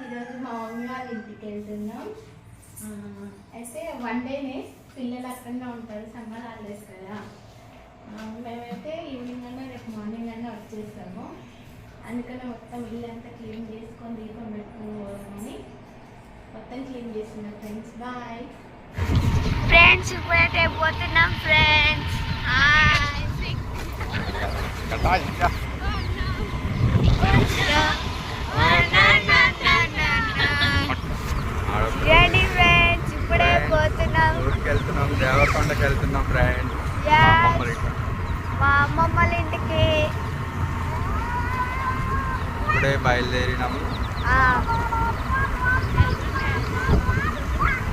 ఈరోజు మా మమ్మీ వాళ్ళ ఇంటికి వెళ్తున్నాం. అయితే వన్ డేనే పిల్లలు అక్కడనే ఉంటారు, సమ్మర్ హాలిడేస్ కదా. మేమైతే ఈవినింగ్ అన్నా రేపు మార్నింగ్ అన్నా వచ్చేస్తాము. అందుకనే మొత్తం ఇల్లు అంతా క్లీన్ చేసుకొని దీపం పెట్టుకోవాలని మొత్తం క్లీన్ చేస్తున్నాం ఫ్రెండ్స్. బాయ్ ఫ్రెండ్స్, ఇప్పుడైతే పోతున్నాం ఫ్రెండ్స్. రెడీ ఫ్రెండ్స్, ఇప్పుడే పోతున్నాం. ఊరికి వెళ్తున్నాం, దేవరకొండకి వెళ్తున్నాం ఫ్రెండ్స్. మా అమ్మమ్మ వాళ్ళ ఇంటికి ఇప్పుడే బయలుదేరినాము.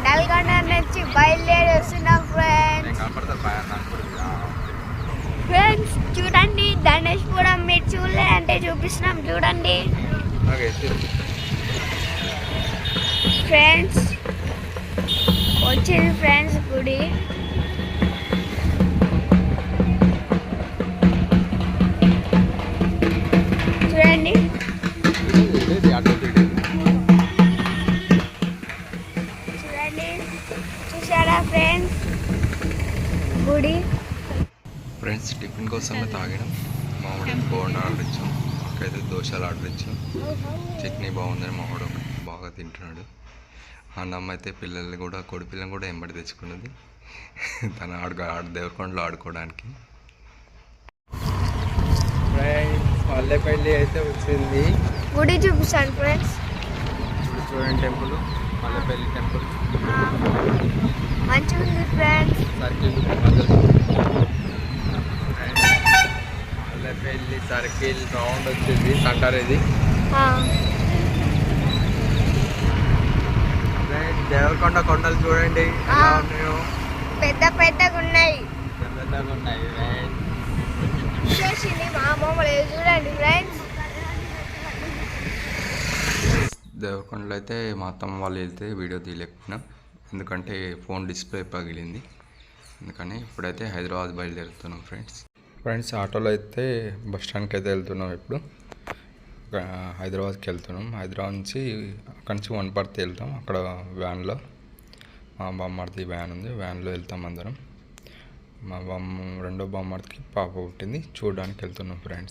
నల్గొండ నుంచి బయలుదేరి వస్తున్నాం ఫ్రెండ్స్. ఫ్రెండ్స్ చూడండి, ధనేష్పురం మీరు చూడలే అంటే చూపిస్తున్నాం చూడండి ఫ్రెండ్స్. వచ్చింది ఫ్రెండ్స్ గుడి. చూడండి చూడండి, చూసారా ఫ్రెండ్స్ గుడి. ఫ్రెండ్స్ టిఫిన్ కోసమే తాగినాం. మామిడి బోండా ఆర్డర్ ఇచ్చాం, మాకైతే దోశలు ఆర్డర్ ఇచ్చాం. చట్నీ బాగుందని మామిడి బాగా తింటున్నాడు. అన్నమ్మ అయితే పిల్లల్ని కూడా కొడి పిల్లని కూడా ఎంబడి తెచ్చుకున్నది తన దేవరకొండలో ఆడుకోవడానికి. ఫ్రెండ్స్ మల్లెపల్లి అయితే వచ్చింది. గుడి చూపిస్తాను ఫ్రెండ్స్. చూడండి టెంపుల్, మల్లెపల్లి టెంపుల్ మంచిగా ఉంది friends. Circle Mallepally circle round వచ్చింది సెంటర్ ఇది. దేవరకొండ కొండలు చూడండి ఎలా ఉన్నాయో, పెద్ద పెద్దగా ఉన్నాయి. పెద్దగా ఉన్నాయి. మా అమ్మమ్మ చూడండి ఫ్రెండ్స్. దేవరకొండలో అయితే మా అత్తమ్మ వాళ్ళు వెళ్తే వీడియో తీయలేకపోయినా, ఎందుకంటే ఫోన్ డిస్ప్లే పగిలింది. అందుకని ఇప్పుడైతే హైదరాబాద్ బయలుదేరుతున్నాం ఫ్రెండ్స్ ఆటోలో అయితే బస్ స్టాండ్కి అయితే వెళ్తున్నాం. ఇప్పుడు హైదరాబాద్కి వెళ్తున్నాం. హైదరాబాద్ నుంచి అక్కడి నుంచి వనపర్తి వెళ్తాం. అక్కడ వ్యాన్లో మా బామ్మర్ది వ్యాన్ ఉంది, వ్యాన్లో వెళ్తాం అందరం. మా రెండో బామ్మర్దికి పాప పుట్టింది, చూడడానికి వెళ్తున్నాం ఫ్రెండ్స్.